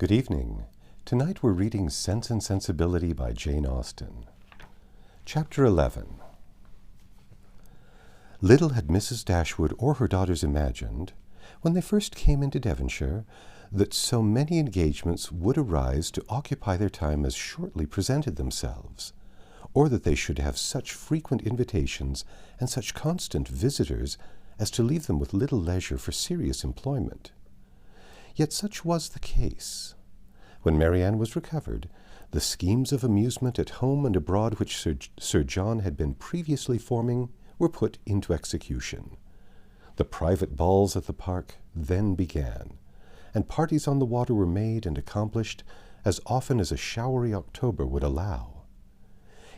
Good evening. Tonight we're reading Sense and Sensibility by Jane Austen. Chapter 11. Little had Mrs. Dashwood or her daughters imagined, when they first came into Devonshire, that so many engagements would arise to occupy their time as shortly presented themselves, or that they should have such frequent invitations and such constant visitors as to leave them with little leisure for serious employment. Yet such was the case. When Marianne was recovered, the schemes of amusement at home and abroad which Sir John had been previously forming were put into execution. The private balls at the park then began, and parties on the water were made and accomplished as often as a showery October would allow.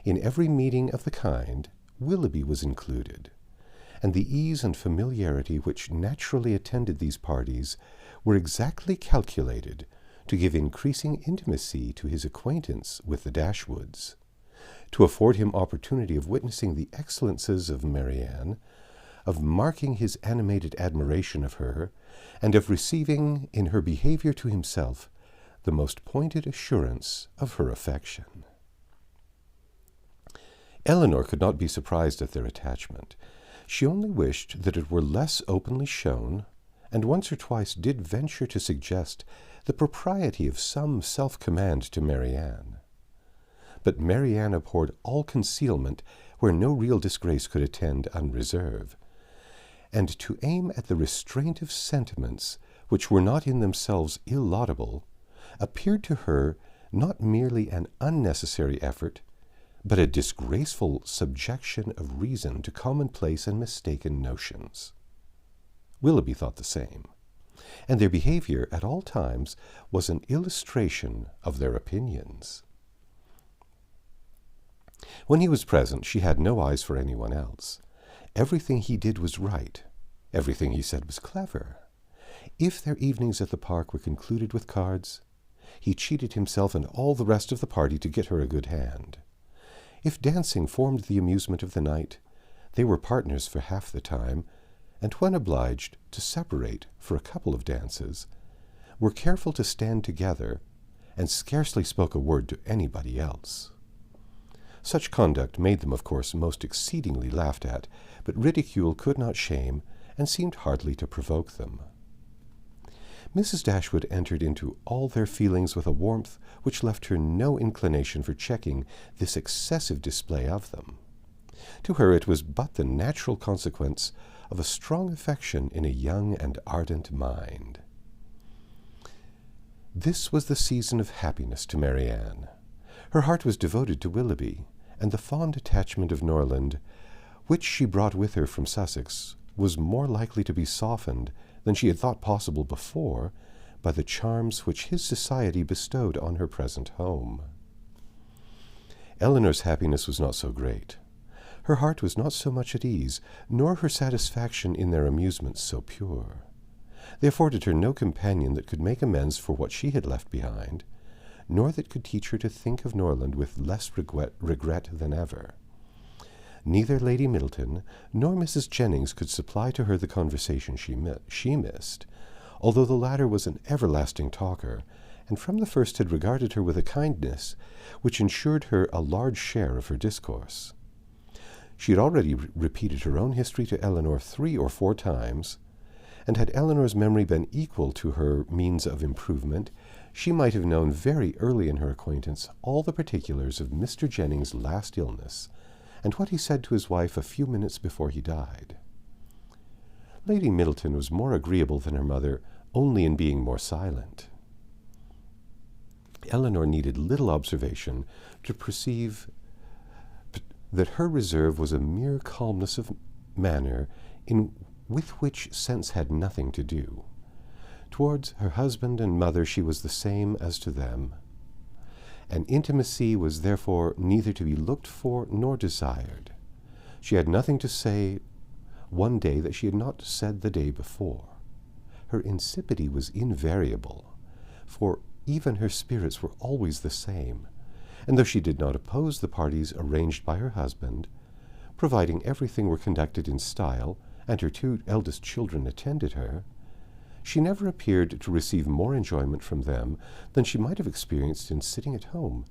In every meeting of the kind, Willoughby was included, and the ease and familiarity which naturally attended these parties were exactly calculated to give increasing intimacy to his acquaintance with the Dashwoods, to afford him opportunity of witnessing the excellences of Marianne, of marking his animated admiration of her, and of receiving in her behavior to himself the most pointed assurance of her affection. Elinor could not be surprised at their attachment. She only wished that it were less openly shown, and once or twice did venture to suggest the propriety of some self-command to Marianne. But Marianne abhorred all concealment where no real disgrace could attend unreserve, and to aim at the restraint of sentiments which were not in themselves illaudable appeared to her not merely an unnecessary effort, but a disgraceful subjection of reason to commonplace and mistaken notions. Willoughby thought the same, and their behavior at all times was an illustration of their opinions. When he was present, she had no eyes for anyone else. Everything he did was right. Everything he said was clever. If their evenings at the park were concluded with cards, he cheated himself and all the rest of the party to get her a good hand. If dancing formed the amusement of the night, they were partners for half the time, and when obliged to separate for a couple of dances, were careful to stand together, and scarcely spoke a word to anybody else. Such conduct made them, of course, most exceedingly laughed at, but ridicule could not shame, and seemed hardly to provoke them. Mrs. Dashwood entered into all their feelings with a warmth which left her no inclination for checking this excessive display of them. To her it was but the natural consequence of a strong affection in a young and ardent mind. This was the season of happiness to Marianne. Her heart was devoted to Willoughby, and the fond attachment of Norland, which she brought with her from Sussex, was more likely to be softened than she had thought possible before by the charms which his society bestowed on her present home. Elinor's happiness was not so great. Her heart was not so much at ease, nor her satisfaction in their amusements so pure. They afforded her no companion that could make amends for what she had left behind, nor that could teach her to think of Norland with less regret than ever. Neither Lady Middleton nor Mrs. Jennings could supply to her the conversation she missed, although the latter was an everlasting talker, and from the first had regarded her with a kindness which ensured her a large share of her discourse. She had already repeated her own history to Elinor 3 or 4 times, and had Elinor's memory been equal to her means of improvement, she might have known very early in her acquaintance all the particulars of Mr. Jennings' last illness, and what he said to his wife a few minutes before he died. Lady Middleton was more agreeable than her mother only in being more silent. Elinor needed little observation to perceive that her reserve was a mere calmness of manner with which sense had nothing to do. Towards her husband and mother she was the same as to them, and intimacy was therefore neither to be looked for nor desired. She had nothing to say one day that she had not said the day before. Her insipidity was invariable, for even her spirits were always the same, and though she did not oppose the parties arranged by her husband, providing everything were conducted in style, and her 2 eldest children attended her, She never appeared to receive more enjoyment from them than she might have experienced in sitting at home,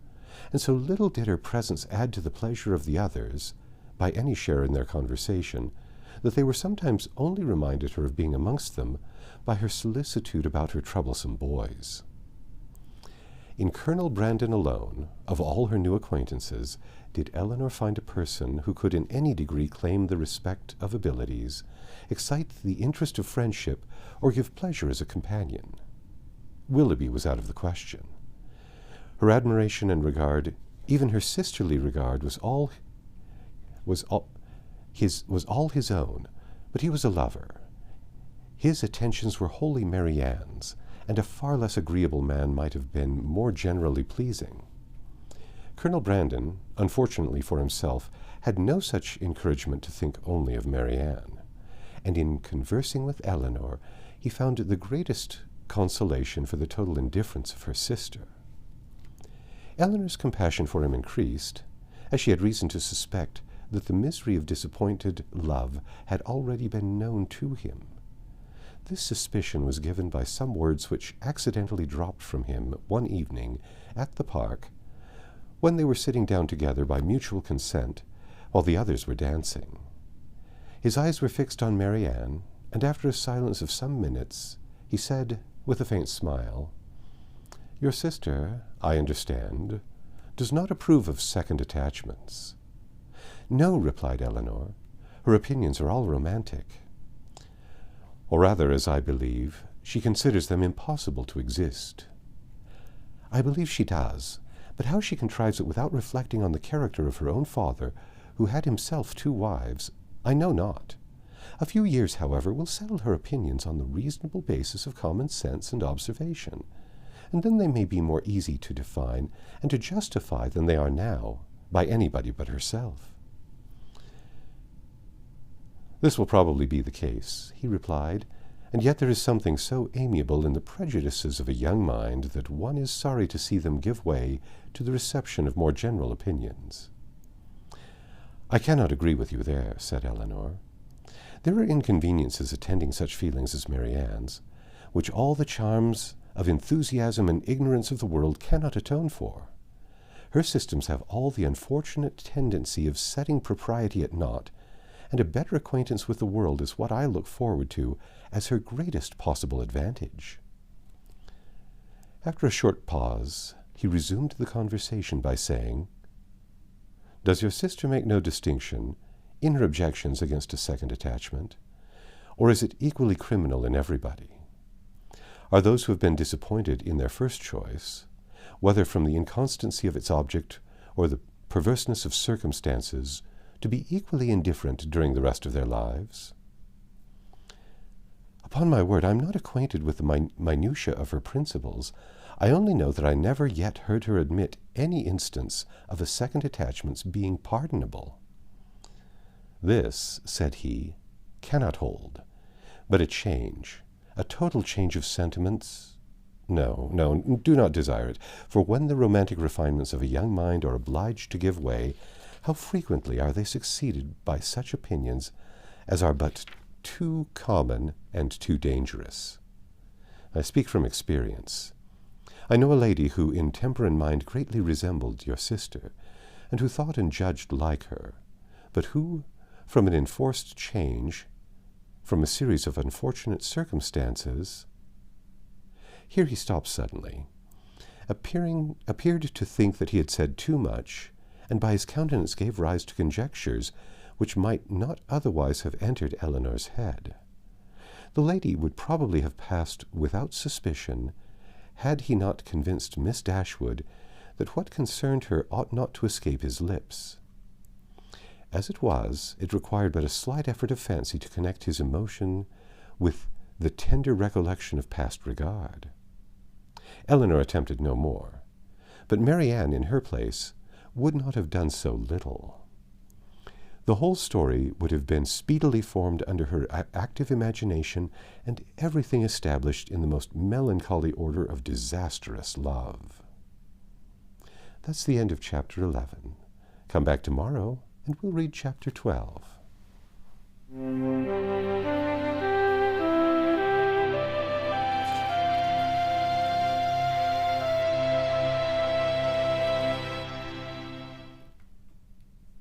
and so little did her presence add to the pleasure of the others, by any share in their conversation, that they were sometimes only reminded her of being amongst them by her solicitude about her troublesome boys. In Colonel Brandon alone, of all her new acquaintances, did Elinor find a person who could in any degree claim the respect of abilities, excite the interest of friendship, or give pleasure as a companion. Willoughby was out of the question. Her admiration and regard, even her sisterly regard, was all his own, but he was a lover. His attentions were wholly Marianne's, and a far less agreeable man might have been more generally pleasing. Colonel Brandon, unfortunately for himself, had no such encouragement to think only of Marianne, and in conversing with Elinor he found the greatest consolation for the total indifference of her sister. Elinor's compassion for him increased, as she had reason to suspect that the misery of disappointed love had already been known to him. This suspicion was given by some words which accidentally dropped from him one evening at the park, when they were sitting down together by mutual consent, while the others were dancing. His eyes were fixed on Marianne, and after a silence of some minutes, he said, with a faint smile, "Your sister, I understand, does not approve of second attachments." "No," replied Elinor. "Her opinions are all romantic." "Or rather, as I believe, she considers them impossible to exist." "I believe she does, but how she contrives it without reflecting on the character of her own father, who had himself 2 wives, I know not. A few years, however, will settle her opinions on the reasonable basis of common sense and observation, and then they may be more easy to define and to justify than they are now, by anybody but herself." "This will probably be the case," he replied, "and yet there is something so amiable in the prejudices of a young mind that one is sorry to see them give way to the reception of more general opinions." "I cannot agree with you there," said Elinor. "There are inconveniences attending such feelings as Marianne's, which all the charms of enthusiasm and ignorance of the world cannot atone for. Her systems have all the unfortunate tendency of setting propriety at naught, and a better acquaintance with the world is what I look forward to as her greatest possible advantage." After a short pause, he resumed the conversation by saying, "Does your sister make no distinction, in her objections against a second attachment, or is it equally criminal in everybody? Are those who have been disappointed in their first choice, whether from the inconstancy of its object or the perverseness of circumstances, to be equally indifferent during the rest of their lives?" "Upon my word, I am not acquainted with the minutiae of her principles. I only know that I never yet heard her admit any instance of a second attachment's being pardonable." "This," said he, "cannot hold. But a total change of sentiments, no, do not desire it, for when the romantic refinements of a young mind are obliged to give way, how frequently are they succeeded by such opinions as are but too common and too dangerous. I speak from experience. I know a lady who in temper and mind greatly resembled your sister, and who thought and judged like her, but who, from an enforced change, from a series of unfortunate circumstances—" Here he stopped suddenly, appeared to think that he had said too much, and by his countenance gave rise to conjectures which might not otherwise have entered Elinor's head. The lady would probably have passed without suspicion, had he not convinced Miss Dashwood that what concerned her ought not to escape his lips. As it was, it required but a slight effort of fancy to connect his emotion with the tender recollection of past regard. Elinor attempted no more, but Marianne, in her place, would not have done so little. The whole story would have been speedily formed under her active imagination, and everything established in the most melancholy order of disastrous love. That's the end of chapter 11. Come back tomorrow, and we'll read chapter 12.